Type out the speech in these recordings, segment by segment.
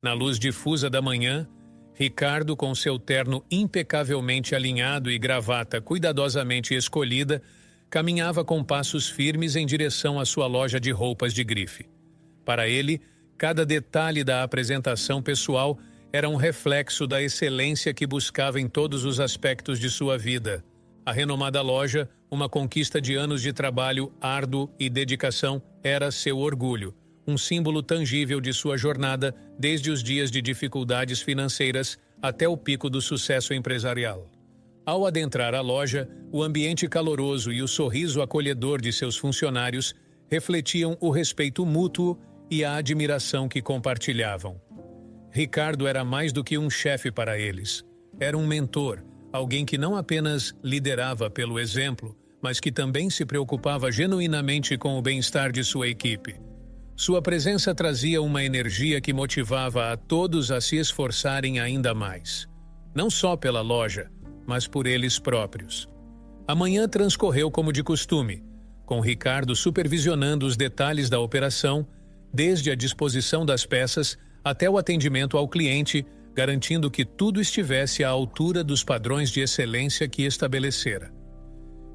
Na luz difusa da manhã, Ricardo, com seu terno impecavelmente alinhado e gravata cuidadosamente escolhida, caminhava com passos firmes em direção à sua loja de roupas de grife. Para ele, cada detalhe da apresentação pessoal era um reflexo da excelência que buscava em todos os aspectos de sua vida. A renomada loja, uma conquista de anos de trabalho árduo e dedicação, era seu orgulho, um símbolo tangível de sua jornada desde os dias de dificuldades financeiras até o pico do sucesso empresarial. Ao adentrar a loja, o ambiente caloroso e o sorriso acolhedor de seus funcionários refletiam o respeito mútuo e a admiração que compartilhavam. Ricardo era mais do que um chefe para eles. Era um mentor, alguém que não apenas liderava pelo exemplo, mas que também se preocupava genuinamente com o bem-estar de sua equipe. Sua presença trazia uma energia que motivava a todos a se esforçarem ainda mais. Não só pela loja, mas por eles próprios. A manhã transcorreu como de costume, com Ricardo supervisionando os detalhes da operação, desde a disposição das peças até o atendimento ao cliente, garantindo que tudo estivesse à altura dos padrões de excelência que estabelecera.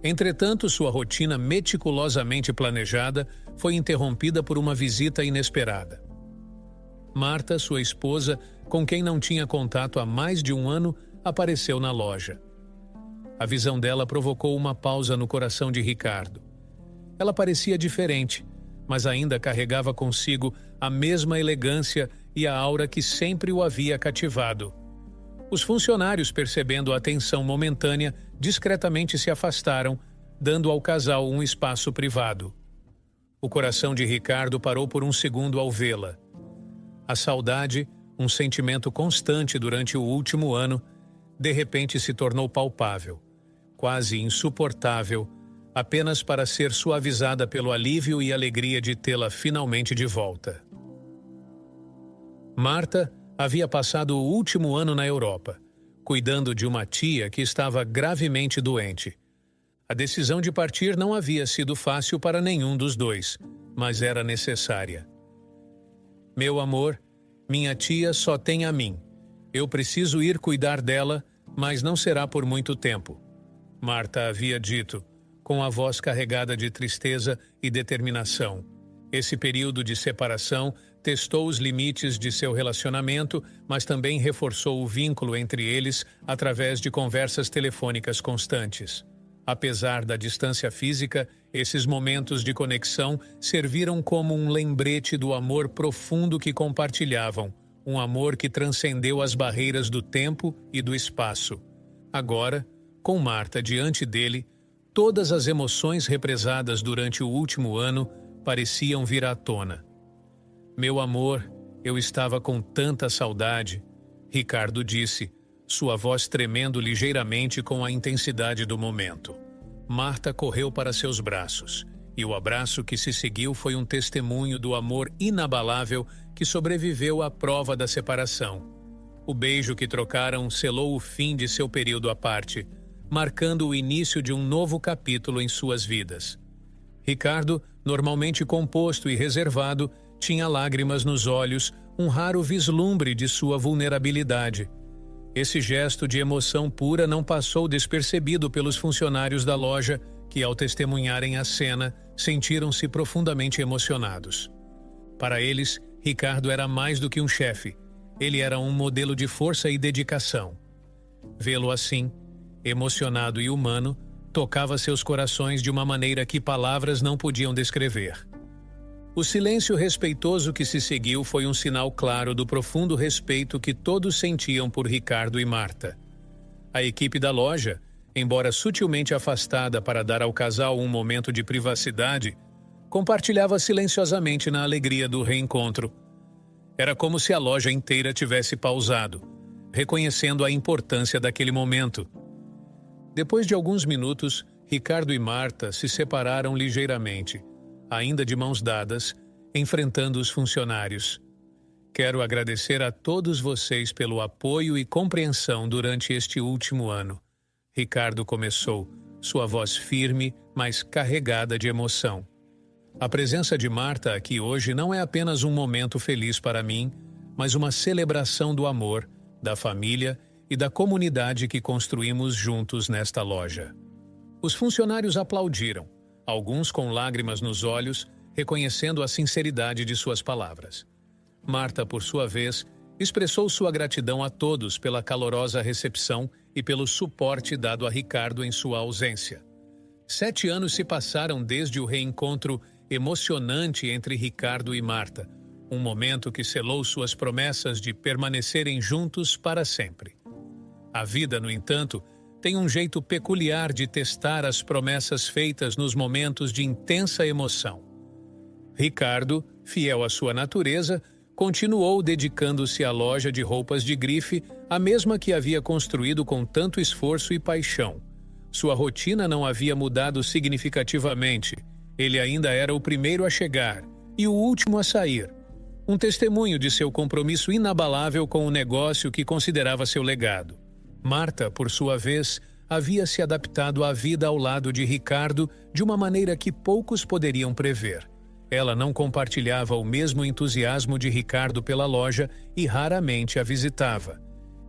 Entretanto, sua rotina meticulosamente planejada foi interrompida por uma visita inesperada. Marta, sua esposa, com quem não tinha contato há mais de um ano, apareceu na loja. A visão dela provocou uma pausa no coração de Ricardo. Ela parecia diferente, mas ainda carregava consigo a mesma elegância e a aura que sempre o havia cativado. Os funcionários, percebendo a tensão momentânea, discretamente se afastaram, dando ao casal um espaço privado. O coração de Ricardo parou por um segundo ao vê-la. A saudade, um sentimento constante durante o último ano, de repente se tornou palpável, quase insuportável, apenas para ser suavizada pelo alívio e alegria de tê-la finalmente de volta. Marta havia passado o último ano na Europa, cuidando de uma tia que estava gravemente doente. A decisão de partir não havia sido fácil para nenhum dos dois, mas era necessária. Meu amor, minha tia só tem a mim. Eu preciso ir cuidar dela, mas não será por muito tempo. Marta havia dito, com a voz carregada de tristeza e determinação. Esse período de separação testou os limites de seu relacionamento, mas também reforçou o vínculo entre eles através de conversas telefônicas constantes. Apesar da distância física, esses momentos de conexão serviram como um lembrete do amor profundo que compartilhavam, um amor que transcendeu as barreiras do tempo e do espaço. Agora, com Marta diante dele, todas as emoções represadas durante o último ano pareciam vir à tona. Meu amor, eu estava com tanta saudade, Ricardo disse, sua voz tremendo ligeiramente com a intensidade do momento. Marta correu para seus braços, e o abraço que se seguiu foi um testemunho do amor inabalável que sobreviveu à prova da separação. O beijo que trocaram selou o fim de seu período à parte, marcando o início de um novo capítulo em suas vidas. Ricardo, normalmente composto e reservado, tinha lágrimas nos olhos, um raro vislumbre de sua vulnerabilidade. Esse gesto de emoção pura não passou despercebido pelos funcionários da loja, que, ao testemunharem a cena, sentiram-se profundamente emocionados. Para eles, Ricardo era mais do que um chefe. Ele era um modelo de força e dedicação. Vê-lo assim, emocionado e humano, tocava seus corações de uma maneira que palavras não podiam descrever. O silêncio respeitoso que se seguiu foi um sinal claro do profundo respeito que todos sentiam por Ricardo e Marta. A equipe da loja, embora sutilmente afastada para dar ao casal um momento de privacidade, compartilhava silenciosamente na alegria do reencontro. Era como se a loja inteira tivesse pausado, reconhecendo a importância daquele momento. Depois de alguns minutos, Ricardo e Marta se separaram ligeiramente, ainda de mãos dadas, enfrentando os funcionários. Quero agradecer a todos vocês pelo apoio e compreensão durante este último ano. Ricardo começou, sua voz firme, mas carregada de emoção. A presença de Marta aqui hoje não é apenas um momento feliz para mim, mas uma celebração do amor, da família e da comunidade que construímos juntos nesta loja. Os funcionários aplaudiram, alguns com lágrimas nos olhos, reconhecendo a sinceridade de suas palavras. Marta, por sua vez, expressou sua gratidão a todos pela calorosa recepção e pelo suporte dado a Ricardo em sua ausência. 7 anos se passaram desde o reencontro emocionante entre Ricardo e Marta, um momento que selou suas promessas de permanecerem juntos para sempre. A vida, no entanto, tem um jeito peculiar de testar as promessas feitas nos momentos de intensa emoção. Ricardo, fiel à sua natureza, continuou dedicando-se à loja de roupas de grife, a mesma que havia construído com tanto esforço e paixão. Sua rotina não havia mudado significativamente. Ele ainda era o primeiro a chegar e o último a sair. Um testemunho de seu compromisso inabalável com o negócio que considerava seu legado. Marta, por sua vez, havia se adaptado à vida ao lado de Ricardo de uma maneira que poucos poderiam prever. Ela não compartilhava o mesmo entusiasmo de Ricardo pela loja e raramente a visitava.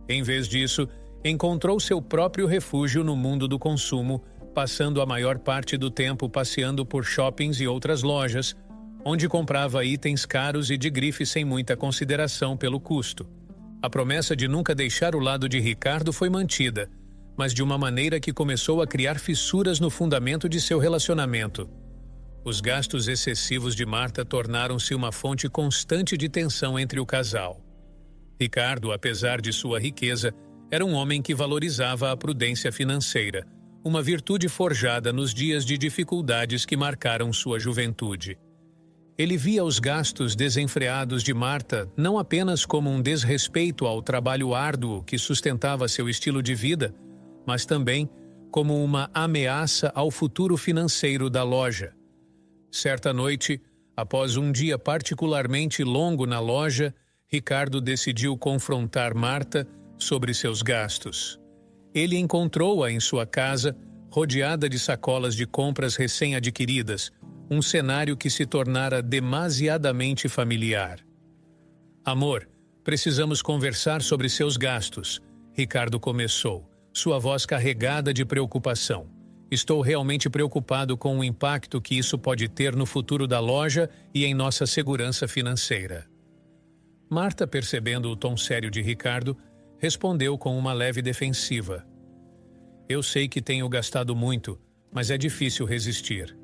Em vez disso, encontrou seu próprio refúgio no mundo do consumo, passando a maior parte do tempo passeando por shoppings e outras lojas, onde comprava itens caros e de grife sem muita consideração pelo custo. A promessa de nunca deixar o lado de Ricardo foi mantida, mas de uma maneira que começou a criar fissuras no fundamento de seu relacionamento. Os gastos excessivos de Marta tornaram-se uma fonte constante de tensão entre o casal. Ricardo, apesar de sua riqueza, era um homem que valorizava a prudência financeira, uma virtude forjada nos dias de dificuldades que marcaram sua juventude. Ele via os gastos desenfreados de Marta não apenas como um desrespeito ao trabalho árduo que sustentava seu estilo de vida, mas também como uma ameaça ao futuro financeiro da loja. Certa noite, após um dia particularmente longo na loja, Ricardo decidiu confrontar Marta sobre seus gastos. Ele encontrou-a em sua casa, rodeada de sacolas de compras recém-adquiridas, um cenário que se tornara demasiadamente familiar. "Amor, precisamos conversar sobre seus gastos", Ricardo começou, sua voz carregada de preocupação. "Estou realmente preocupado com o impacto que isso pode ter no futuro da loja e em nossa segurança financeira." Marta, percebendo o tom sério de Ricardo, respondeu com uma leve defensiva. "Eu sei que tenho gastado muito, mas é difícil resistir.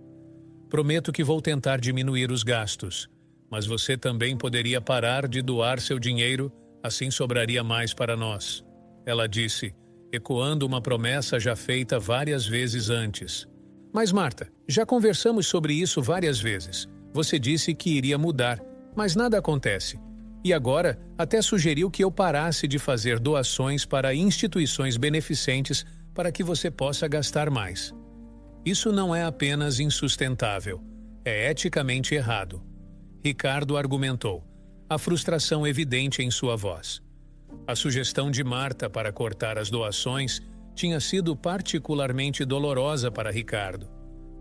Prometo que vou tentar diminuir os gastos, mas você também poderia parar de doar seu dinheiro, assim sobraria mais para nós", ela disse, ecoando uma promessa já feita várias vezes antes. "Mas Marta, já conversamos sobre isso várias vezes. Você disse que iria mudar, mas nada acontece. E agora até sugeriu que eu parasse de fazer doações para instituições beneficentes para que você possa gastar mais. Isso não é apenas insustentável, é eticamente errado", Ricardo argumentou, a frustração evidente em sua voz. A sugestão de Marta para cortar as doações tinha sido particularmente dolorosa para Ricardo.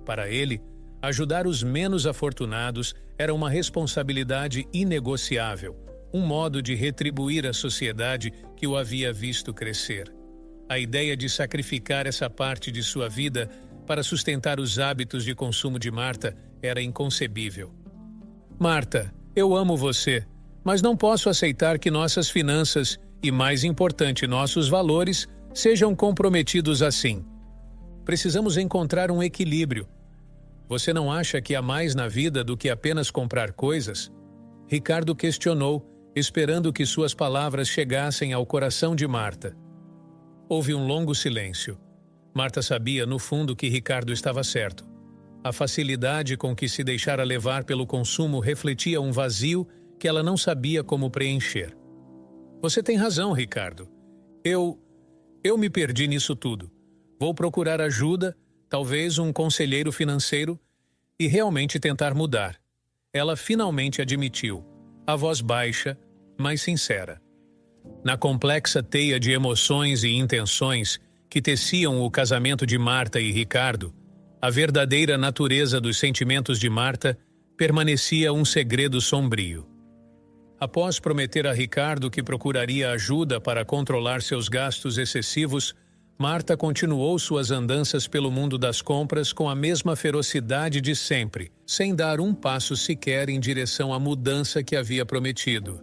Para ele, ajudar os menos afortunados era uma responsabilidade inegociável, um modo de retribuir a sociedade que o havia visto crescer. A ideia de sacrificar essa parte de sua vida para sustentar os hábitos de consumo de Marta era inconcebível. "Marta, eu amo você, mas não posso aceitar que nossas finanças e, mais importante, nossos valores sejam comprometidos assim. Precisamos encontrar um equilíbrio. Você não acha que há mais na vida do que apenas comprar coisas?" Ricardo questionou, esperando que suas palavras chegassem ao coração de Marta. Houve um longo silêncio. Marta sabia, no fundo, que Ricardo estava certo. A facilidade com que se deixara levar pelo consumo refletia um vazio que ela não sabia como preencher. "Você tem razão, Ricardo. Eu me perdi nisso tudo. Vou procurar ajuda, talvez um conselheiro financeiro, e realmente tentar mudar." Ela finalmente admitiu, a voz baixa, mas sincera. Na complexa teia de emoções e intenções que teciam o casamento de Marta e Ricardo, a verdadeira natureza dos sentimentos de Marta permanecia um segredo sombrio. Após prometer a Ricardo que procuraria ajuda para controlar seus gastos excessivos, Marta continuou suas andanças pelo mundo das compras com a mesma ferocidade de sempre, sem dar um passo sequer em direção à mudança que havia prometido.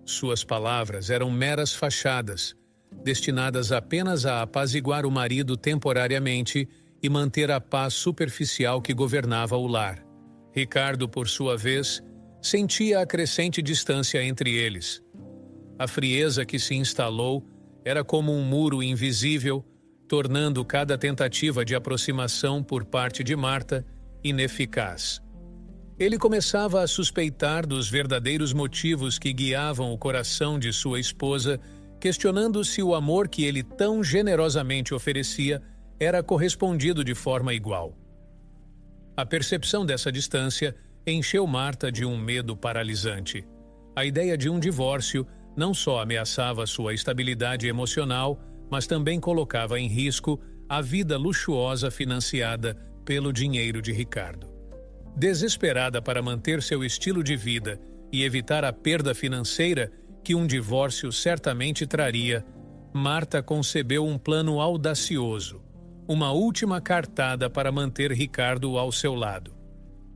Suas palavras eram meras fachadas, destinadas apenas a apaziguar o marido temporariamente e manter a paz superficial que governava o lar. Ricardo, por sua vez, sentia a crescente distância entre eles. A frieza que se instalou era como um muro invisível, tornando cada tentativa de aproximação por parte de Marta ineficaz. Ele começava a suspeitar dos verdadeiros motivos que guiavam o coração de sua esposa, questionando se o amor que ele tão generosamente oferecia era correspondido de forma igual. A percepção dessa distância encheu Marta de um medo paralisante. A ideia de um divórcio não só ameaçava sua estabilidade emocional, mas também colocava em risco a vida luxuosa financiada pelo dinheiro de Ricardo. Desesperada para manter seu estilo de vida e evitar a perda financeira que um divórcio certamente traria, Marta concebeu um plano audacioso, uma última cartada para manter Ricardo ao seu lado.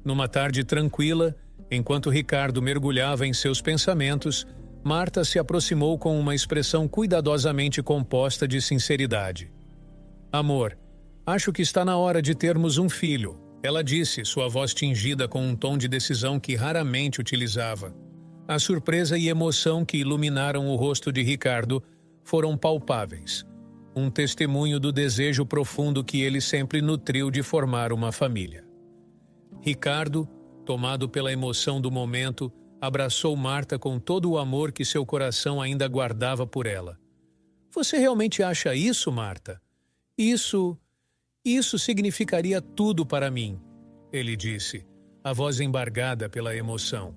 Numa tarde tranquila, enquanto Ricardo mergulhava em seus pensamentos, Marta se aproximou com uma expressão cuidadosamente composta de sinceridade. "Amor, acho que está na hora de termos um filho", ela disse, sua voz tingida com um tom de decisão que raramente utilizava. A surpresa e emoção que iluminaram o rosto de Ricardo foram palpáveis, um testemunho do desejo profundo que ele sempre nutriu de formar uma família. Ricardo, tomado pela emoção do momento, abraçou Marta com todo o amor que seu coração ainda guardava por ela. "Você realmente acha isso, Marta? Isso significaria tudo para mim", ele disse, a voz embargada pela emoção.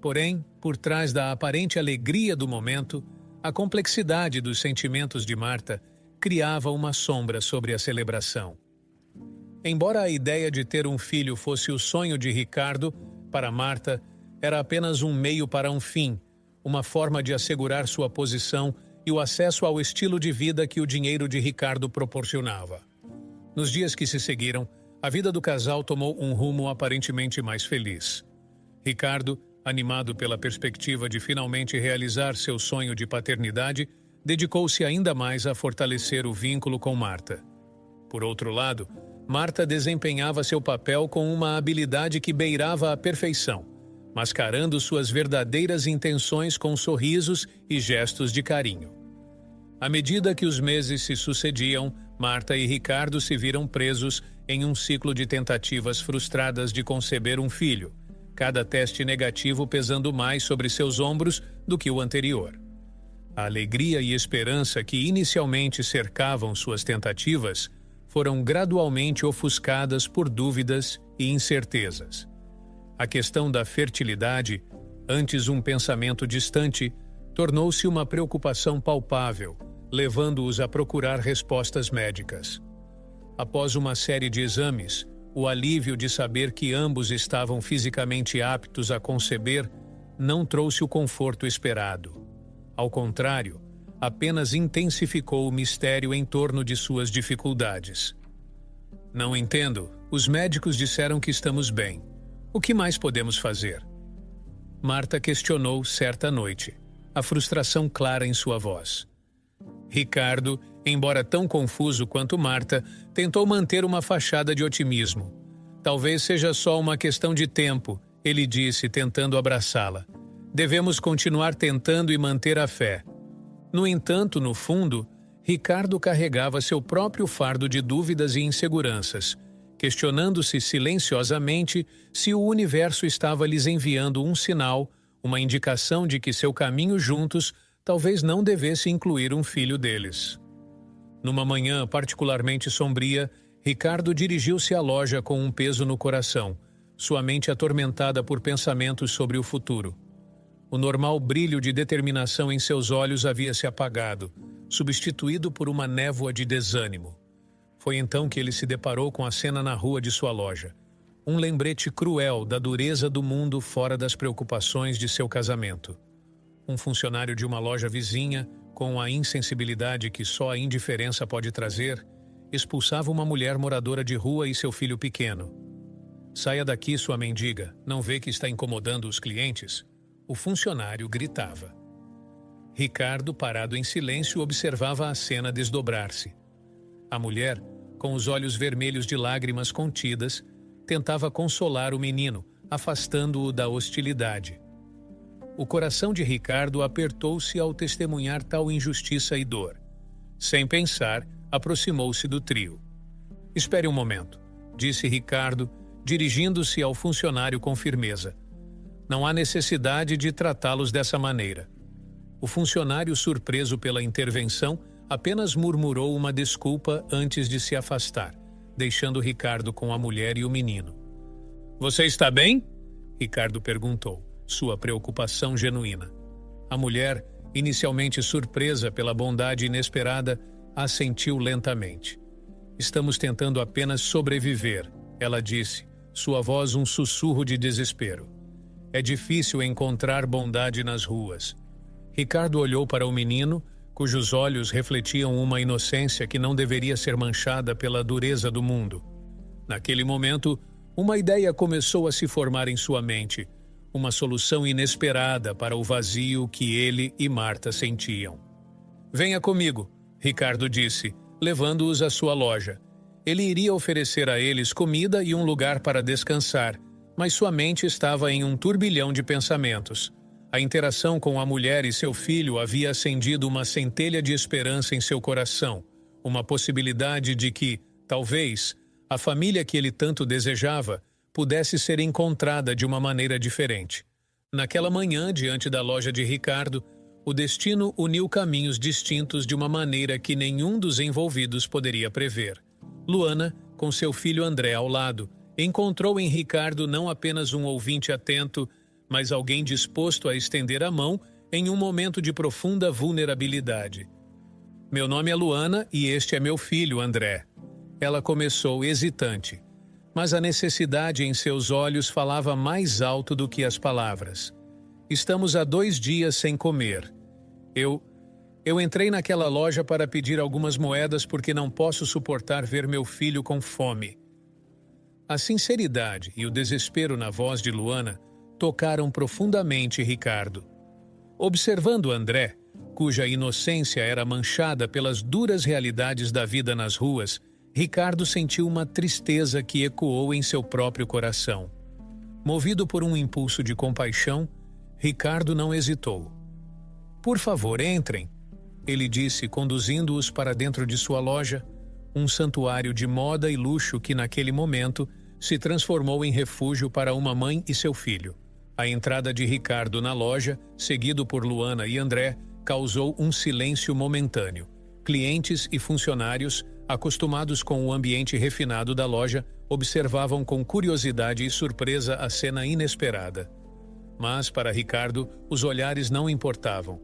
Porém, por trás da aparente alegria do momento, a complexidade dos sentimentos de Marta criava uma sombra sobre a celebração. Embora a ideia de ter um filho fosse o sonho de Ricardo, para Marta era apenas um meio para um fim, uma forma de assegurar sua posição e o acesso ao estilo de vida que o dinheiro de Ricardo proporcionava. Nos dias que se seguiram, a vida do casal tomou um rumo aparentemente mais feliz. Ricardo, animado pela perspectiva de finalmente realizar seu sonho de paternidade, dedicou-se ainda mais a fortalecer o vínculo com Marta. Por outro lado, Marta desempenhava seu papel com uma habilidade que beirava a perfeição, mascarando suas verdadeiras intenções com sorrisos e gestos de carinho. À medida que os meses se sucediam, Marta e Ricardo se viram presos em um ciclo de tentativas frustradas de conceber um filho, cada teste negativo pesando mais sobre seus ombros do que o anterior. A alegria e esperança que inicialmente cercavam suas tentativas foram gradualmente ofuscadas por dúvidas e incertezas. A questão da fertilidade, antes um pensamento distante, tornou-se uma preocupação palpável, levando-os a procurar respostas médicas. Após uma série de exames, o alívio de saber que ambos estavam fisicamente aptos a conceber não trouxe o conforto esperado. Ao contrário, apenas intensificou o mistério em torno de suas dificuldades. "Não entendo. Os médicos disseram que estamos bem. O que mais podemos fazer?" Marta questionou certa noite, a frustração clara em sua voz. Ricardo, embora tão confuso quanto Marta, tentou manter uma fachada de otimismo. "Talvez seja só uma questão de tempo", ele disse, tentando abraçá-la. "Devemos continuar tentando e manter a fé." No entanto, no fundo, Ricardo carregava seu próprio fardo de dúvidas e inseguranças, questionando-se silenciosamente se o universo estava lhes enviando um sinal, uma indicação de que seu caminho juntos talvez não devesse incluir um filho deles. Numa manhã particularmente sombria, Ricardo dirigiu-se à loja com um peso no coração, sua mente atormentada por pensamentos sobre o futuro. O normal brilho de determinação em seus olhos havia se apagado, substituído por uma névoa de desânimo. Foi então que ele se deparou com a cena na rua de sua loja. Um lembrete cruel da dureza do mundo fora das preocupações de seu casamento. Um funcionário de uma loja vizinha, com a insensibilidade que só a indiferença pode trazer, expulsava uma mulher moradora de rua e seu filho pequeno. "Saia daqui, sua mendiga, não vê que está incomodando os clientes?" O funcionário gritava. Ricardo, parado em silêncio, observava a cena desdobrar-se. A mulher, com os olhos vermelhos de lágrimas contidas, tentava consolar o menino, afastando-o da hostilidade. O coração de Ricardo apertou-se ao testemunhar tal injustiça e dor. Sem pensar, aproximou-se do trio. "Espere um momento", disse Ricardo, dirigindo-se ao funcionário com firmeza. "Não há necessidade de tratá-los dessa maneira." O funcionário, surpreso pela intervenção, apenas murmurou uma desculpa antes de se afastar, deixando Ricardo com a mulher e o menino. "Você está bem?" Ricardo perguntou, sua preocupação genuína. A mulher, inicialmente surpresa pela bondade inesperada, assentiu lentamente. "Estamos tentando apenas sobreviver", ela disse, sua voz um sussurro de desespero. "É difícil encontrar bondade nas ruas." Ricardo olhou para o menino, cujos olhos refletiam uma inocência que não deveria ser manchada pela dureza do mundo. Naquele momento, uma ideia começou a se formar em sua mente, uma solução inesperada para o vazio que ele e Marta sentiam. "Venha comigo", Ricardo disse, levando-os à sua loja. Ele iria oferecer a eles comida e um lugar para descansar, mas sua mente estava em um turbilhão de pensamentos. A interação com a mulher e seu filho havia acendido uma centelha de esperança em seu coração, uma possibilidade de que, talvez, a família que ele tanto desejava pudesse ser encontrada de uma maneira diferente. Naquela manhã, diante da loja de Ricardo, o destino uniu caminhos distintos de uma maneira que nenhum dos envolvidos poderia prever. Luana, com seu filho André ao lado, encontrou em Ricardo não apenas um ouvinte atento, mas alguém disposto a estender a mão em um momento de profunda vulnerabilidade. "Meu nome é Luana e este é meu filho, André." Ela começou hesitante, mas a necessidade em seus olhos falava mais alto do que as palavras. "Estamos há 2 dias sem comer. Eu entrei naquela loja para pedir algumas moedas porque não posso suportar ver meu filho com fome." A sinceridade e o desespero na voz de Luana tocaram profundamente Ricardo. Observando André, cuja inocência era manchada pelas duras realidades da vida nas ruas, Ricardo sentiu uma tristeza que ecoou em seu próprio coração. Movido por um impulso de compaixão, Ricardo não hesitou. "Por favor, entrem", ele disse, conduzindo-os para dentro de sua loja, um santuário de moda e luxo que naquele momento se transformou em refúgio para uma mãe e seu filho. A entrada de Ricardo na loja, seguido por Luana e André, causou um silêncio momentâneo. Clientes e funcionários, acostumados com o ambiente refinado da loja, observavam com curiosidade e surpresa a cena inesperada. Mas, para Ricardo, os olhares não importavam.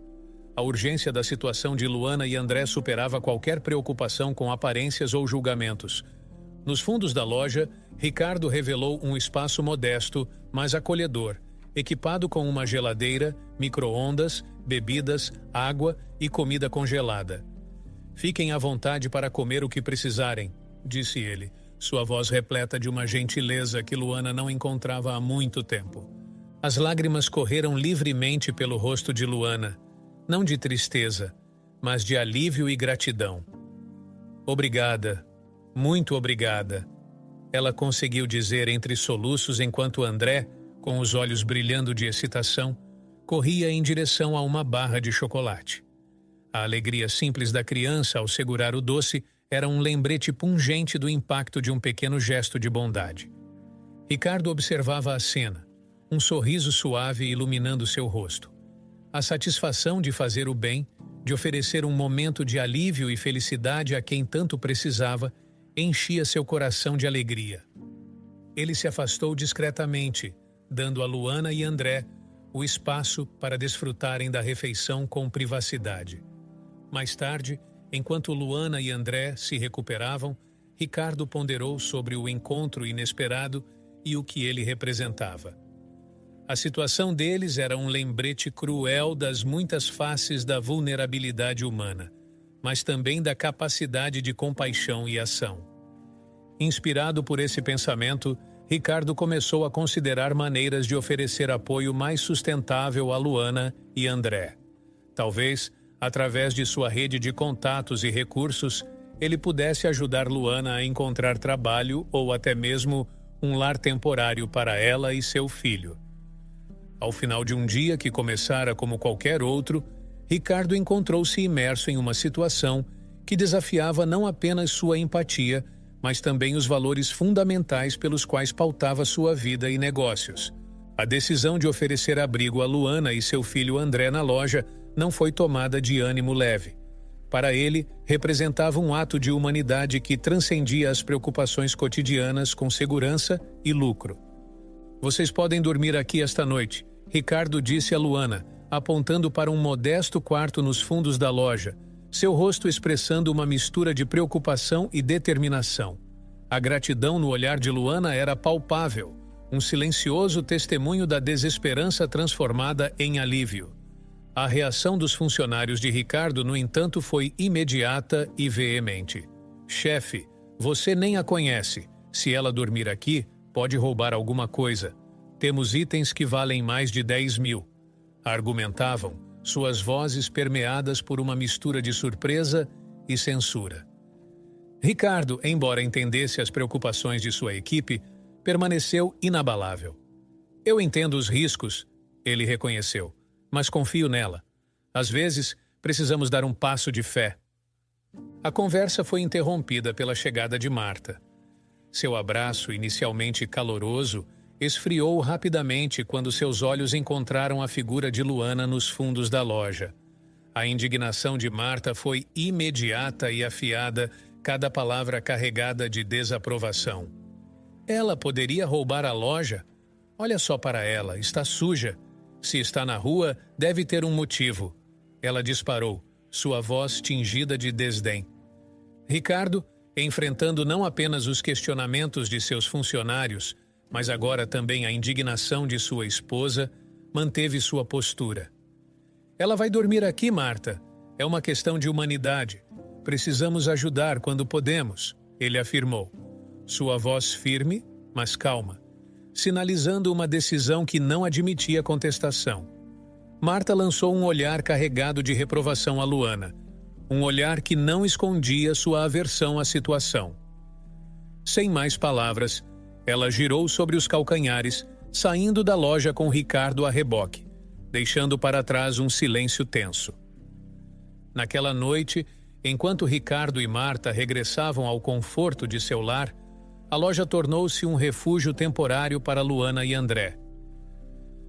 A urgência da situação de Luana e André superava qualquer preocupação com aparências ou julgamentos. Nos fundos da loja, Ricardo revelou um espaço modesto, mas acolhedor, equipado com uma geladeira, micro-ondas, bebidas, água e comida congelada. "Fiquem à vontade para comer o que precisarem", disse ele, sua voz repleta de uma gentileza que Luana não encontrava há muito tempo. As lágrimas correram livremente pelo rosto de Luana, não de tristeza, mas de alívio e gratidão. "Obrigada, muito obrigada", ela conseguiu dizer entre soluços enquanto André, com os olhos brilhando de excitação, corria em direção a uma barra de chocolate. A alegria simples da criança ao segurar o doce era um lembrete pungente do impacto de um pequeno gesto de bondade. Ricardo observava a cena, um sorriso suave iluminando seu rosto. A satisfação de fazer o bem, de oferecer um momento de alívio e felicidade a quem tanto precisava, enchia seu coração de alegria. Ele se afastou discretamente, dando a Luana e André o espaço para desfrutarem da refeição com privacidade. Mais tarde, enquanto Luana e André se recuperavam, Ricardo ponderou sobre o encontro inesperado e o que ele representava. A situação deles era um lembrete cruel das muitas faces da vulnerabilidade humana, mas também da capacidade de compaixão e ação. Inspirado por esse pensamento, Ricardo começou a considerar maneiras de oferecer apoio mais sustentável a Luana e André. Talvez, através de sua rede de contatos e recursos, ele pudesse ajudar Luana a encontrar trabalho ou até mesmo um lar temporário para ela e seu filho. Ao final de um dia que começara como qualquer outro, Ricardo encontrou-se imerso em uma situação que desafiava não apenas sua empatia, mas também os valores fundamentais pelos quais pautava sua vida e negócios. A decisão de oferecer abrigo a Luana e seu filho André na loja não foi tomada de ânimo leve. Para ele, representava um ato de humanidade que transcendia as preocupações cotidianas com segurança e lucro. "Vocês podem dormir aqui esta noite", Ricardo disse a Luana, apontando para um modesto quarto nos fundos da loja, seu rosto expressando uma mistura de preocupação e determinação. A gratidão no olhar de Luana era palpável, um silencioso testemunho da desesperança transformada em alívio. A reação dos funcionários de Ricardo, no entanto, foi imediata e veemente. "Chefe, você nem a conhece. Se ela dormir aqui, pode roubar alguma coisa. Temos itens que valem mais de 10 mil. Argumentavam, suas vozes permeadas por uma mistura de surpresa e censura. Ricardo, embora entendesse as preocupações de sua equipe, permaneceu inabalável. "Eu entendo os riscos", ele reconheceu, "mas confio nela. Às vezes, precisamos dar um passo de fé." A conversa foi interrompida pela chegada de Marta. Seu abraço, inicialmente caloroso, esfriou rapidamente quando seus olhos encontraram a figura de Luana nos fundos da loja. A indignação de Marta foi imediata e afiada, cada palavra carregada de desaprovação. "Ela poderia roubar a loja? Olha só para ela, está suja. Se está na rua, deve ter um motivo." Ela disparou, sua voz tingida de desdém. Ricardo, enfrentando não apenas os questionamentos de seus funcionários, mas agora também a indignação de sua esposa, manteve sua postura. "Ela vai dormir aqui, Marta. É uma questão de humanidade. Precisamos ajudar quando podemos", ele afirmou. Sua voz firme, mas calma, sinalizando uma decisão que não admitia contestação. Marta lançou um olhar carregado de reprovação a Luana, um olhar que não escondia sua aversão à situação. Sem mais palavras, ela girou sobre os calcanhares, saindo da loja com Ricardo a reboque, deixando para trás um silêncio tenso. Naquela noite, enquanto Ricardo e Marta regressavam ao conforto de seu lar, a loja tornou-se um refúgio temporário para Luana e André.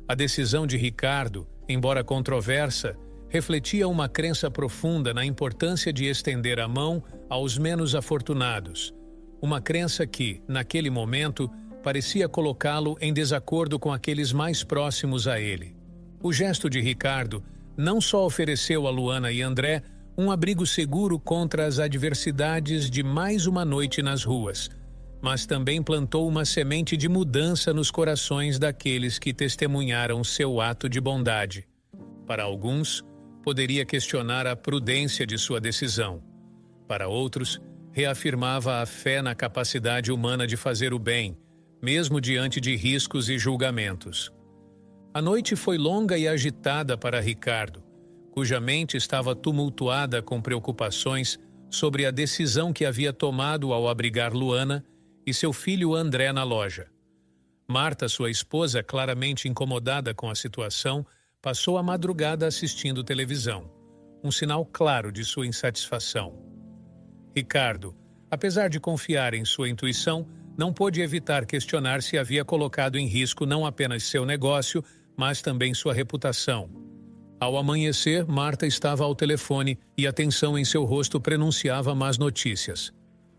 A decisão de Ricardo, embora controversa, refletia uma crença profunda na importância de estender a mão aos menos afortunados, uma crença que, naquele momento, parecia colocá-lo em desacordo com aqueles mais próximos a ele. O gesto de Ricardo não só ofereceu a Luana e André um abrigo seguro contra as adversidades de mais uma noite nas ruas, mas também plantou uma semente de mudança nos corações daqueles que testemunharam seu ato de bondade. Para alguns, poderia questionar a prudência de sua decisão. Para outros, reafirmava a fé na capacidade humana de fazer o bem, mesmo diante de riscos e julgamentos. A noite foi longa e agitada para Ricardo, cuja mente estava tumultuada com preocupações sobre a decisão que havia tomado ao abrigar Luana e seu filho André na loja. Marta, sua esposa, claramente incomodada com a situação, passou a madrugada assistindo televisão, um sinal claro de sua insatisfação. Ricardo, apesar de confiar em sua intuição, não pôde evitar questionar se havia colocado em risco não apenas seu negócio, mas também sua reputação. Ao amanhecer, Marta estava ao telefone e a tensão em seu rosto prenunciava más notícias.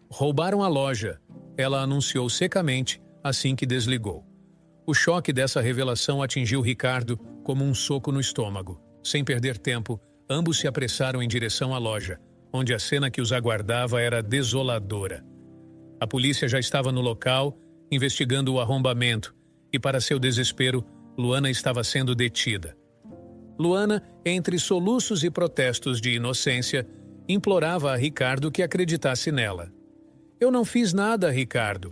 "Roubaram a loja", ela anunciou secamente assim que desligou. O choque dessa revelação atingiu Ricardo como um soco no estômago. Sem perder tempo, ambos se apressaram em direção à loja, onde a cena que os aguardava era desoladora. A polícia já estava no local, investigando o arrombamento, e para seu desespero, Luana estava sendo detida. Luana, entre soluços e protestos de inocência, implorava a Ricardo que acreditasse nela. Eu não fiz nada, Ricardo.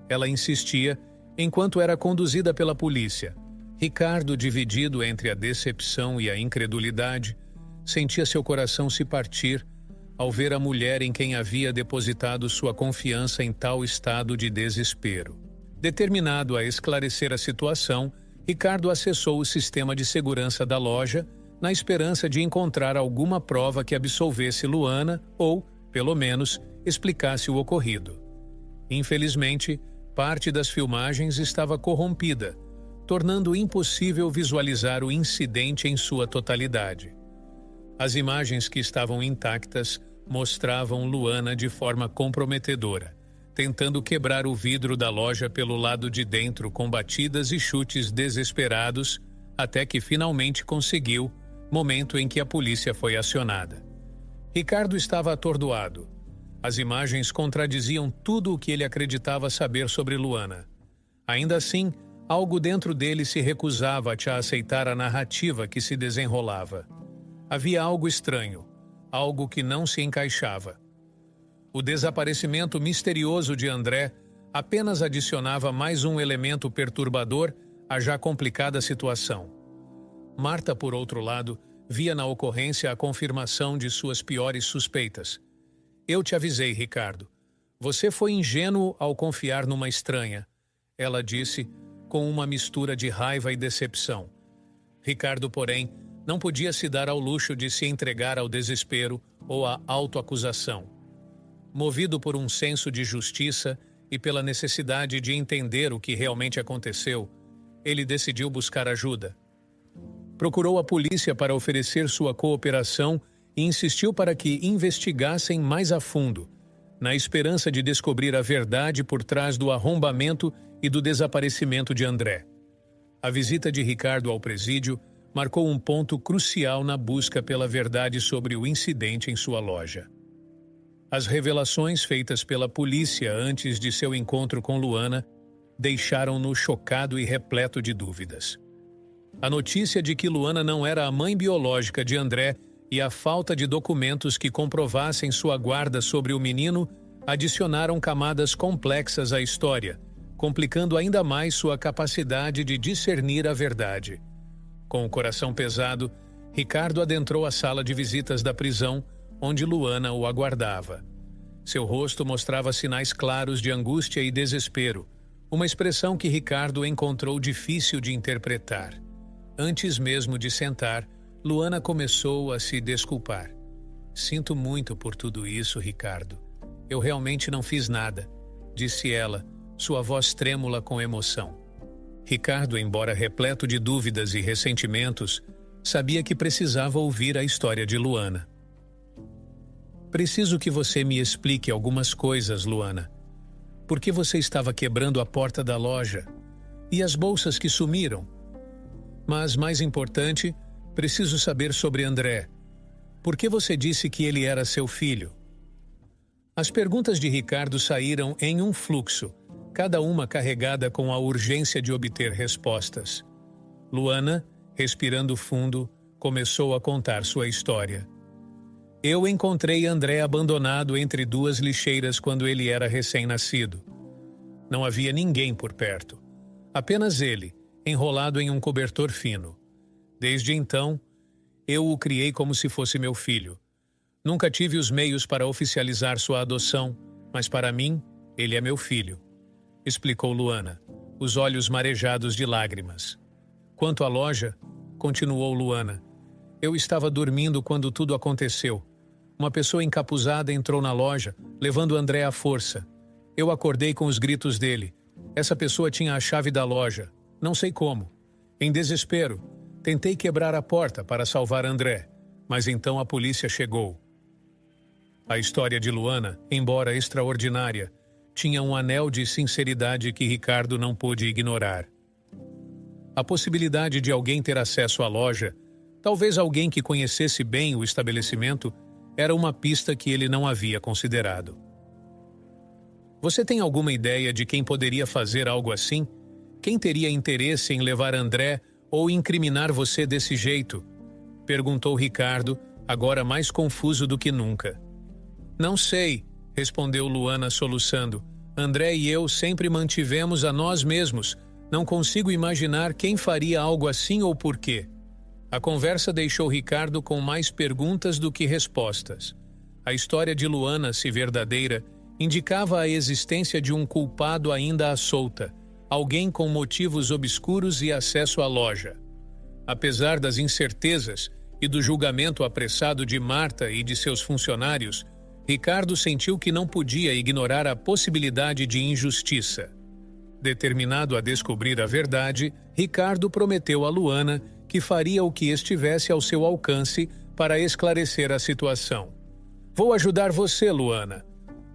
Ela insistia, enquanto era conduzida pela polícia. Ricardo, dividido entre a decepção e a incredulidade, sentia seu coração se partir ao ver a mulher em quem havia depositado sua confiança em tal estado de desespero. Determinado a esclarecer a situação, Ricardo acessou o sistema de segurança da loja na esperança de encontrar alguma prova que absolvesse Luana ou, pelo menos, explicasse o ocorrido. Infelizmente, parte das filmagens estava corrompida, tornando impossível visualizar o incidente em sua totalidade. As imagens que estavam intactas mostravam Luana de forma comprometedora, tentando quebrar o vidro da loja pelo lado de dentro com batidas e chutes desesperados, até que finalmente conseguiu, momento em que a polícia foi acionada. Ricardo estava atordoado. As imagens contradiziam tudo o que ele acreditava saber sobre Luana. Ainda assim, algo dentro dele se recusava a aceitar a narrativa que se desenrolava. Havia algo estranho, algo que não se encaixava. O desaparecimento misterioso de André apenas adicionava mais um elemento perturbador à já complicada situação. Marta, por outro lado, via na ocorrência a confirmação de suas piores suspeitas. Eu te avisei, Ricardo. Você foi ingênuo ao confiar numa estranha, ela disse, com uma mistura de raiva e decepção. Ricardo, porém, não podia se dar ao luxo de se entregar ao desespero ou à autoacusação. Movido por um senso de justiça e pela necessidade de entender o que realmente aconteceu, ele decidiu buscar ajuda. Procurou a polícia para oferecer sua cooperação e insistiu para que investigassem mais a fundo, na esperança de descobrir a verdade por trás do arrombamento e do desaparecimento de André. A visita de Ricardo ao presídio marcou um ponto crucial na busca pela verdade sobre o incidente em sua loja. As revelações feitas pela polícia antes de seu encontro com Luana deixaram-no chocado e repleto de dúvidas. A notícia de que Luana não era a mãe biológica de André e a falta de documentos que comprovassem sua guarda sobre o menino adicionaram camadas complexas à história, complicando ainda mais sua capacidade de discernir a verdade. Com o coração pesado, Ricardo adentrou a sala de visitas da prisão, onde Luana o aguardava. Seu rosto mostrava sinais claros de angústia e desespero, uma expressão que Ricardo encontrou difícil de interpretar. Antes mesmo de sentar, Luana começou a se desculpar. Sinto muito por tudo isso, Ricardo. Eu realmente não fiz nada, disse ela, sua voz trêmula com emoção. Ricardo, embora repleto de dúvidas e ressentimentos, sabia que precisava ouvir a história de Luana. Preciso que você me explique algumas coisas, Luana. Por que você estava quebrando a porta da loja? E as bolsas que sumiram? Mas, mais importante, preciso saber sobre André. Por que você disse que ele era seu filho? As perguntas de Ricardo saíram em um fluxo, cada uma carregada com a urgência de obter respostas. Luana, respirando fundo, começou a contar sua história. Eu encontrei André abandonado entre duas lixeiras quando ele era recém-nascido. Não havia ninguém por perto. Apenas ele, enrolado em um cobertor fino. Desde então, eu o criei como se fosse meu filho. Nunca tive os meios para oficializar sua adoção, mas para mim, ele é meu filho, explicou Luana, os olhos marejados de lágrimas. Quanto à loja, continuou Luana, eu estava dormindo quando tudo aconteceu. Uma pessoa encapuzada entrou na loja, levando André à força. Eu acordei com os gritos dele. Essa pessoa tinha a chave da loja, não sei como. Em desespero, tentei quebrar a porta para salvar André, mas então a polícia chegou. A história de Luana, embora extraordinária, tinha um anel de sinceridade que Ricardo não pôde ignorar. A possibilidade de alguém ter acesso à loja, talvez alguém que conhecesse bem o estabelecimento, era uma pista que ele não havia considerado. Você tem alguma ideia de quem poderia fazer algo assim? Quem teria interesse em levar André ou incriminar você desse jeito? Perguntou Ricardo, agora mais confuso do que nunca. Não sei, respondeu Luana soluçando. André e eu sempre mantivemos a nós mesmos. Não consigo imaginar quem faria algo assim ou por quê. A conversa deixou Ricardo com mais perguntas do que respostas. A história de Luana, se verdadeira, indicava a existência de um culpado ainda à solta, alguém com motivos obscuros e acesso à loja. Apesar das incertezas e do julgamento apressado de Marta e de seus funcionários, Ricardo sentiu que não podia ignorar a possibilidade de injustiça. Determinado a descobrir a verdade, Ricardo prometeu a Luana que faria o que estivesse ao seu alcance para esclarecer a situação. Vou ajudar você, Luana.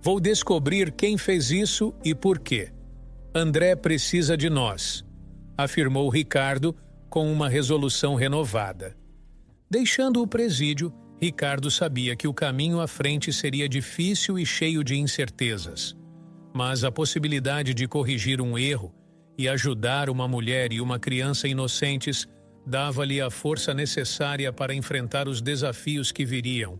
Vou descobrir quem fez isso e por quê. André precisa de nós, afirmou Ricardo com uma resolução renovada. Deixando o presídio, Ricardo sabia que o caminho à frente seria difícil e cheio de incertezas. Mas a possibilidade de corrigir um erro e ajudar uma mulher e uma criança inocentes dava-lhe a força necessária para enfrentar os desafios que viriam.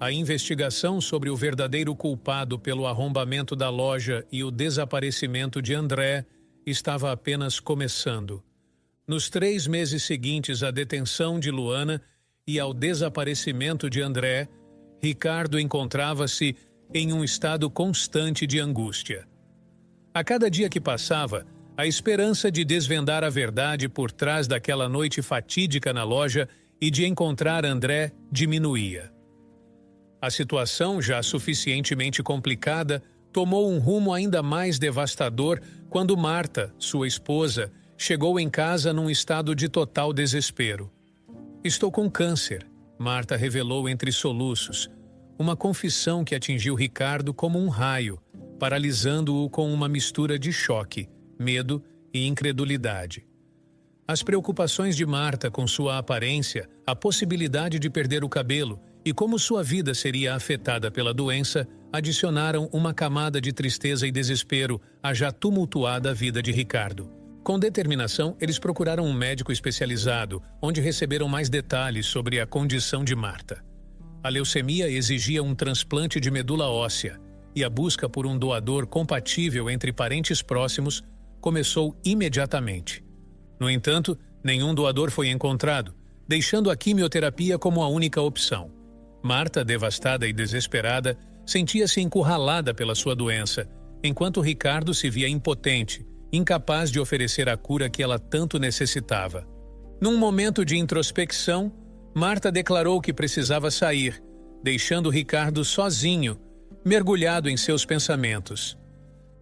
A investigação sobre o verdadeiro culpado pelo arrombamento da loja e o desaparecimento de André estava apenas começando. Nos 3 meses seguintes à detenção de Luana e ao desaparecimento de André, Ricardo encontrava-se em um estado constante de angústia. A cada dia que passava, a esperança de desvendar a verdade por trás daquela noite fatídica na loja e de encontrar André diminuía. A situação, já suficientemente complicada, tomou um rumo ainda mais devastador quando Marta, sua esposa, chegou em casa num estado de total desespero. Estou com câncer, Marta revelou entre soluços, uma confissão que atingiu Ricardo como um raio, paralisando-o com uma mistura de choque, medo e incredulidade. As preocupações de Marta com sua aparência, a possibilidade de perder o cabelo e como sua vida seria afetada pela doença, adicionaram uma camada de tristeza e desespero à já tumultuada vida de Ricardo. Com determinação, eles procuraram um médico especializado, onde receberam mais detalhes sobre a condição de Marta. A leucemia exigia um transplante de medula óssea, e a busca por um doador compatível entre parentes próximos começou imediatamente. No entanto, nenhum doador foi encontrado, deixando a quimioterapia como a única opção. Marta, devastada e desesperada, sentia-se encurralada pela sua doença, enquanto Ricardo se via impotente, incapaz de oferecer a cura que ela tanto necessitava. Num momento de introspecção, Marta declarou que precisava sair, deixando Ricardo sozinho, mergulhado em seus pensamentos.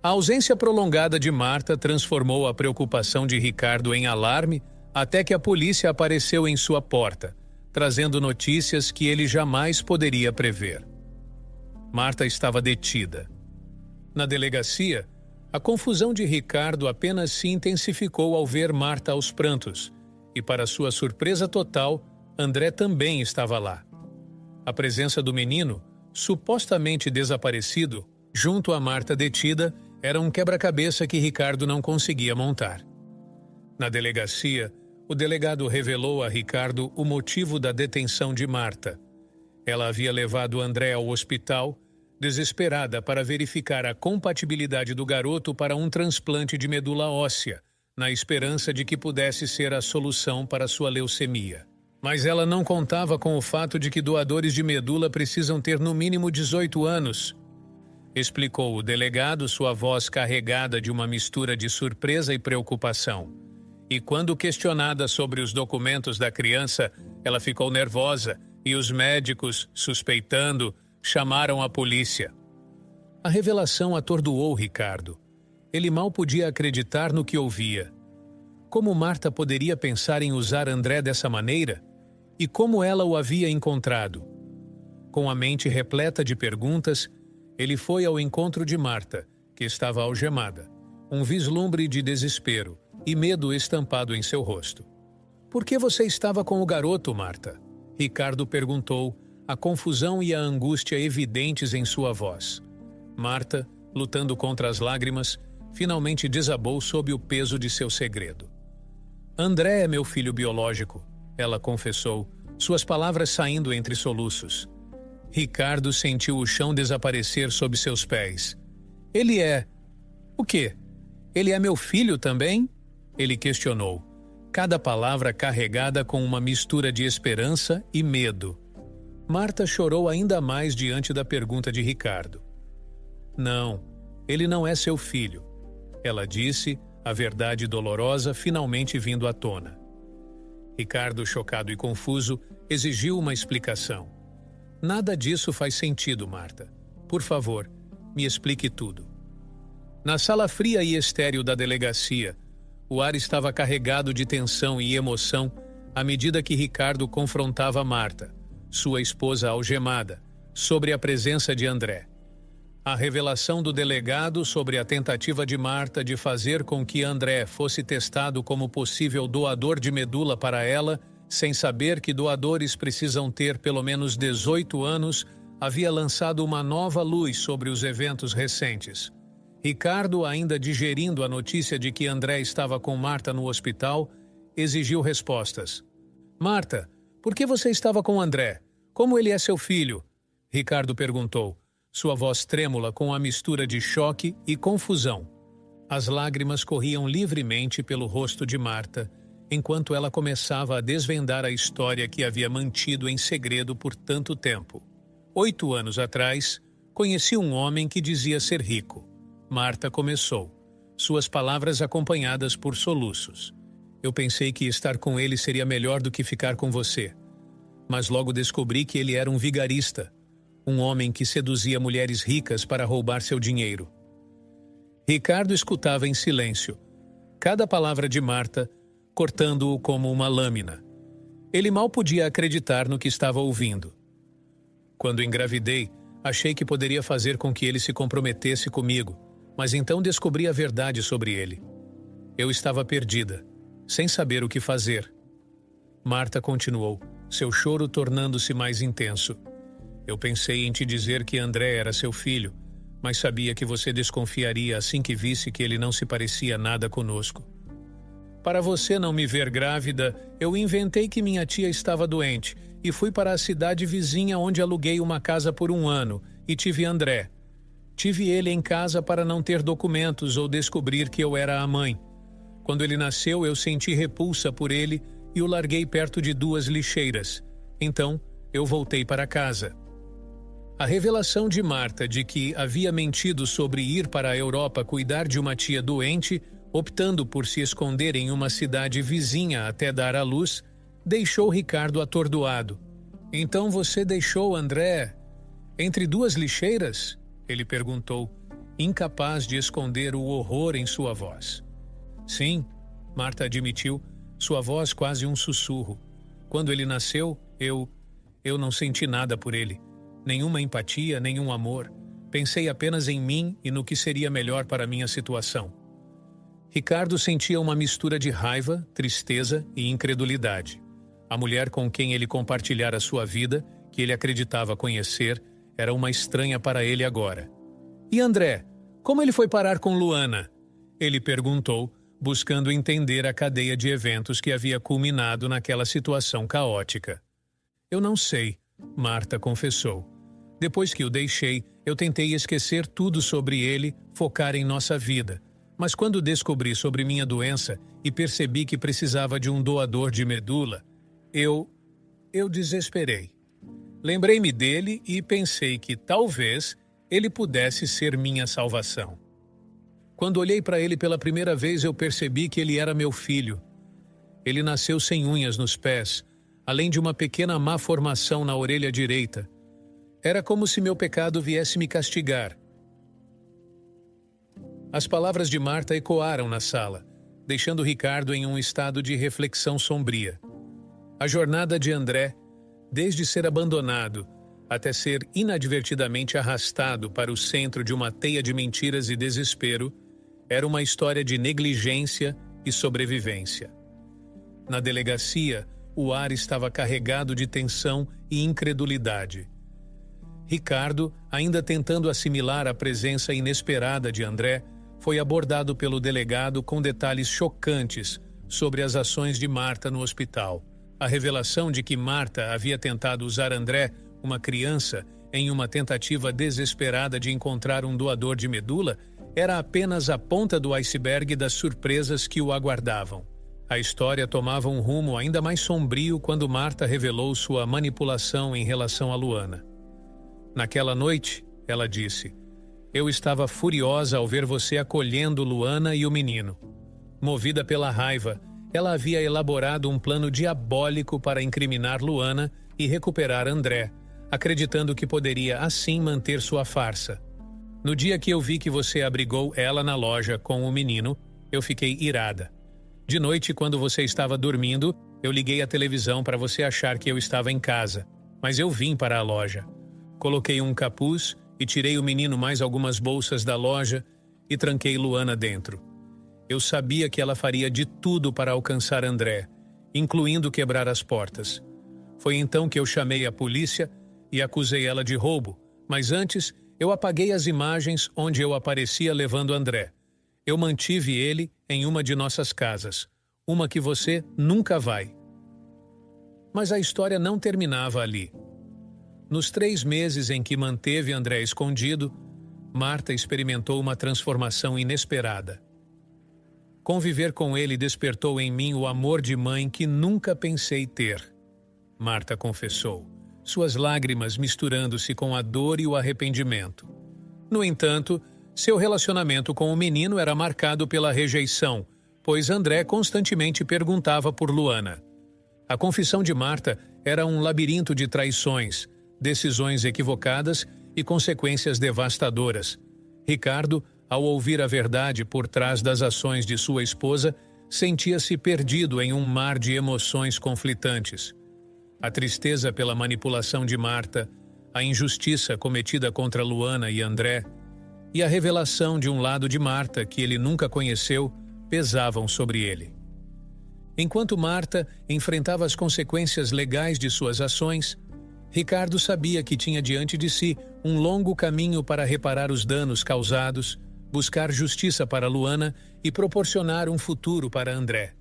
A ausência prolongada de Marta transformou a preocupação de Ricardo em alarme até que a polícia apareceu em sua porta, trazendo notícias que ele jamais poderia prever. Marta estava detida. Na delegacia, a confusão de Ricardo apenas se intensificou ao ver Marta aos prantos, e para sua surpresa total, André também estava lá. A presença do menino, supostamente desaparecido, junto a Marta detida, era um quebra-cabeça que Ricardo não conseguia montar. Na delegacia, o delegado revelou a Ricardo o motivo da detenção de Marta. Ela havia levado André ao hospital, desesperada para verificar a compatibilidade do garoto para um transplante de medula óssea, na esperança de que pudesse ser a solução para sua leucemia. Mas ela não contava com o fato de que doadores de medula precisam ter no mínimo 18 anos, explicou o delegado, sua voz carregada de uma mistura de surpresa e preocupação. E quando questionada sobre os documentos da criança, ela ficou nervosa e os médicos, suspeitando, chamaram a polícia. A revelação atordoou Ricardo. Ele mal podia acreditar no que ouvia. Como Marta poderia pensar em usar André dessa maneira? E como ela o havia encontrado? Com a mente repleta de perguntas, ele foi ao encontro de Marta, que estava algemada, um vislumbre de desespero e medo estampado em seu rosto. Por que você estava com o garoto, Marta? Ricardo perguntou, a confusão e a angústia evidentes em sua voz. Marta, lutando contra as lágrimas, finalmente desabou sob o peso de seu segredo. André é meu filho biológico, ela confessou, suas palavras saindo entre soluços. Ricardo sentiu o chão desaparecer sob seus pés. Ele é... O quê? Ele é meu filho também? Ele questionou, cada palavra carregada com uma mistura de esperança e medo. Marta chorou ainda mais diante da pergunta de Ricardo. Não, ele não é seu filho, ela disse, a verdade dolorosa finalmente vindo à tona. Ricardo, chocado e confuso, exigiu uma explicação. Nada disso faz sentido, Marta. Por favor, me explique tudo. Na sala fria e estéril da delegacia, o ar estava carregado de tensão e emoção à medida que Ricardo confrontava Marta, sua esposa algemada, sobre a presença de André. A revelação do delegado sobre a tentativa de Marta de fazer com que André fosse testado como possível doador de medula para ela, sem saber que doadores precisam ter pelo menos 18 anos, havia lançado uma nova luz sobre os eventos recentes. Ricardo, ainda digerindo a notícia de que André estava com Marta no hospital, exigiu respostas. Marta, por que você estava com André? Como ele é seu filho? Ricardo perguntou, sua voz trêmula com a mistura de choque e confusão. As lágrimas corriam livremente pelo rosto de Marta, enquanto ela começava a desvendar a história que havia mantido em segredo por tanto tempo. 8 anos atrás, conheci um homem que dizia ser rico. Marta começou, suas palavras acompanhadas por soluços. Eu pensei que estar com ele seria melhor do que ficar com você. Mas logo descobri que ele era um vigarista, um homem que seduzia mulheres ricas para roubar seu dinheiro. Ricardo escutava em silêncio, cada palavra de Marta, cortando-o como uma lâmina. Ele mal podia acreditar no que estava ouvindo. Quando engravidei, achei que poderia fazer com que ele se comprometesse comigo, mas então descobri a verdade sobre ele. Eu estava perdida, sem saber o que fazer. Marta continuou, seu choro tornando-se mais intenso. Eu pensei em te dizer que André era seu filho, mas sabia que você desconfiaria assim que visse que ele não se parecia nada conosco. Para você não me ver grávida, eu inventei que minha tia estava doente e fui para a cidade vizinha onde aluguei uma casa por 1 ano e tive André. Tive ele em casa para não ter documentos ou descobrir que eu era a mãe. Quando ele nasceu, eu senti repulsa por ele e o larguei perto de 2 lixeiras. Então, eu voltei para casa. A revelação de Marta de que havia mentido sobre ir para a Europa cuidar de uma tia doente, optando por se esconder em uma cidade vizinha até dar à luz, deixou Ricardo atordoado. Então você deixou André entre 2 lixeiras? Ele perguntou, incapaz de esconder o horror em sua voz. Sim, Marta admitiu, sua voz quase um sussurro. Quando ele nasceu, eu não senti nada por ele. Nenhuma empatia, nenhum amor. Pensei apenas em mim e no que seria melhor para minha situação. Ricardo sentia uma mistura de raiva, tristeza e incredulidade. A mulher com quem ele compartilhara sua vida, que ele acreditava conhecer, era uma estranha para ele agora. E André, como ele foi parar com Luana? Ele perguntou, buscando entender a cadeia de eventos que havia culminado naquela situação caótica. Eu não sei, Marta confessou. Depois que o deixei, eu tentei esquecer tudo sobre ele, focar em nossa vida. Mas quando descobri sobre minha doença e percebi que precisava de um doador de medula, eu desesperei. Lembrei-me dele e pensei que talvez ele pudesse ser minha salvação. Quando olhei para ele pela primeira vez, eu percebi que ele era meu filho. Ele nasceu sem unhas nos pés, além de uma pequena má formação na orelha direita. Era como se meu pecado viesse me castigar. As palavras de Marta ecoaram na sala, deixando Ricardo em um estado de reflexão sombria. A jornada de André, desde ser abandonado até ser inadvertidamente arrastado para o centro de uma teia de mentiras e desespero, era uma história de negligência e sobrevivência. Na delegacia, o ar estava carregado de tensão e incredulidade. Ricardo, ainda tentando assimilar a presença inesperada de André, foi abordado pelo delegado com detalhes chocantes sobre as ações de Marta no hospital. A revelação de que Marta havia tentado usar André, uma criança, em uma tentativa desesperada de encontrar um doador de medula, era apenas a ponta do iceberg das surpresas que o aguardavam. A história tomava um rumo ainda mais sombrio quando Marta revelou sua manipulação em relação a Luana. Naquela noite, ela disse: "Eu estava furiosa ao ver você acolhendo Luana e o menino." Movida pela raiva, ela havia elaborado um plano diabólico para incriminar Luana e recuperar André, acreditando que poderia assim manter sua farsa. No dia que eu vi que você abrigou ela na loja com o menino, eu fiquei irada. De noite, quando você estava dormindo, eu liguei a televisão para você achar que eu estava em casa, mas eu vim para a loja. Coloquei um capuz e tirei o menino mais algumas bolsas da loja e tranquei Luana dentro. Eu sabia que ela faria de tudo para alcançar André, incluindo quebrar as portas. Foi então que eu chamei a polícia e acusei ela de roubo, mas antes eu apaguei as imagens onde eu aparecia levando André. Eu mantive ele em uma de nossas casas, uma que você nunca vai. Mas a história não terminava ali. Nos 3 meses em que manteve André escondido, Marta experimentou uma transformação inesperada. Conviver com ele despertou em mim o amor de mãe que nunca pensei ter, Marta confessou, suas lágrimas misturando-se com a dor e o arrependimento. No entanto, seu relacionamento com o menino era marcado pela rejeição, pois André constantemente perguntava por Luana. A confissão de Marta era um labirinto de traições, decisões equivocadas e consequências devastadoras. Ricardo, ao ouvir a verdade por trás das ações de sua esposa, sentia-se perdido em um mar de emoções conflitantes. A tristeza pela manipulação de Marta, a injustiça cometida contra Luana e André, e a revelação de um lado de Marta que ele nunca conheceu pesavam sobre ele. Enquanto Marta enfrentava as consequências legais de suas ações, Ricardo sabia que tinha diante de si um longo caminho para reparar os danos causados, buscar justiça para Luana e proporcionar um futuro para André.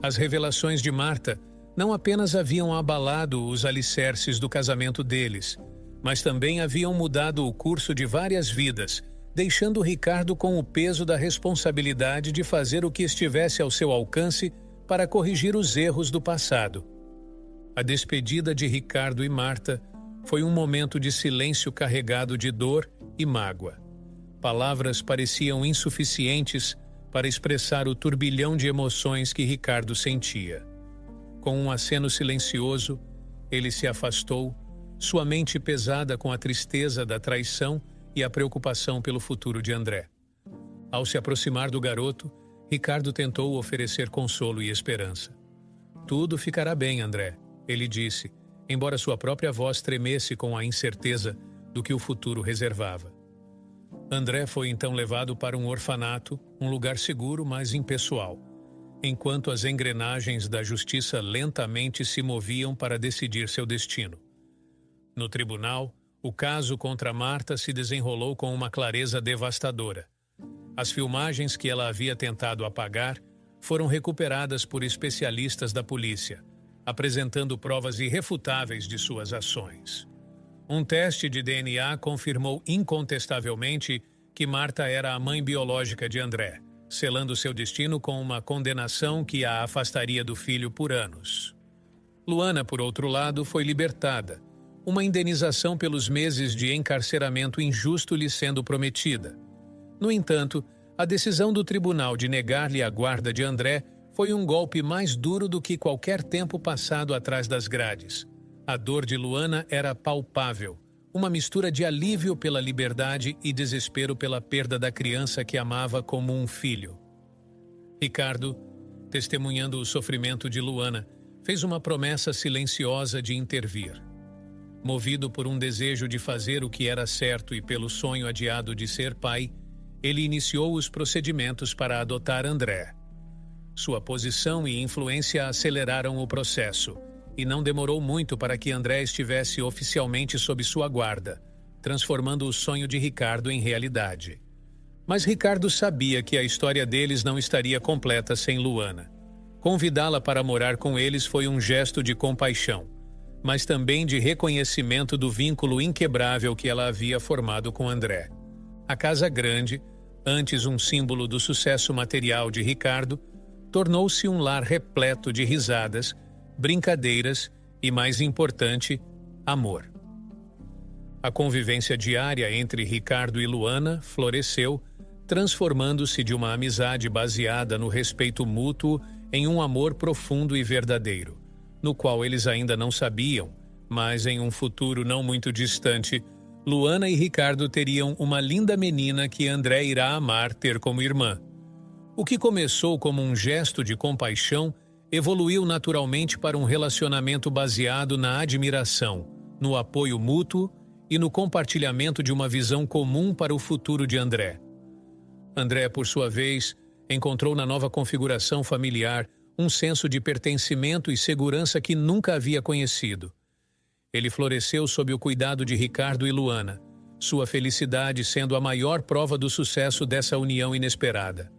As revelações de Marta não apenas haviam abalado os alicerces do casamento deles, mas também haviam mudado o curso de várias vidas, deixando Ricardo com o peso da responsabilidade de fazer o que estivesse ao seu alcance para corrigir os erros do passado. A despedida de Ricardo e Marta foi um momento de silêncio carregado de dor e mágoa. Palavras pareciam insuficientes para expressar o turbilhão de emoções que Ricardo sentia. Com um aceno silencioso, ele se afastou, sua mente pesada com a tristeza da traição e a preocupação pelo futuro de André. Ao se aproximar do garoto, Ricardo tentou oferecer consolo e esperança. "Tudo ficará bem, André", ele disse, embora sua própria voz tremesse com a incerteza do que o futuro reservava. André foi então levado para um orfanato, um lugar seguro, mas impessoal, enquanto as engrenagens da justiça lentamente se moviam para decidir seu destino. No tribunal, o caso contra Marta se desenrolou com uma clareza devastadora. As filmagens que ela havia tentado apagar foram recuperadas por especialistas da polícia, apresentando provas irrefutáveis de suas ações. Um teste de DNA confirmou incontestavelmente que Marta era a mãe biológica de André, selando seu destino com uma condenação que a afastaria do filho por anos. Luana, por outro lado, foi libertada, uma indenização pelos meses de encarceramento injusto lhe sendo prometida. No entanto, a decisão do tribunal de negar-lhe a guarda de André foi um golpe mais duro do que qualquer tempo passado atrás das grades. A dor de Luana era palpável, uma mistura de alívio pela liberdade e desespero pela perda da criança que amava como um filho. Ricardo, testemunhando o sofrimento de Luana, fez uma promessa silenciosa de intervir. Movido por um desejo de fazer o que era certo e pelo sonho adiado de ser pai, ele iniciou os procedimentos para adotar André. Sua posição e influência aceleraram o processo, e não demorou muito para que André estivesse oficialmente sob sua guarda, transformando o sonho de Ricardo em realidade. Mas Ricardo sabia que a história deles não estaria completa sem Luana. Convidá-la para morar com eles foi um gesto de compaixão, mas também de reconhecimento do vínculo inquebrável que ela havia formado com André. A casa grande, antes um símbolo do sucesso material de Ricardo, tornou-se um lar repleto de risadas, brincadeiras e, mais importante, amor. A convivência diária entre Ricardo e Luana floresceu, transformando-se de uma amizade baseada no respeito mútuo em um amor profundo e verdadeiro, no qual eles ainda não sabiam, mas em um futuro não muito distante, Luana e Ricardo teriam uma linda menina que André irá amar ter como irmã. O que começou como um gesto de compaixão evoluiu naturalmente para um relacionamento baseado na admiração, no apoio mútuo e no compartilhamento de uma visão comum para o futuro de André. André, por sua vez, encontrou na nova configuração familiar um senso de pertencimento e segurança que nunca havia conhecido. Ele floresceu sob o cuidado de Ricardo e Luana, sua felicidade sendo a maior prova do sucesso dessa união inesperada.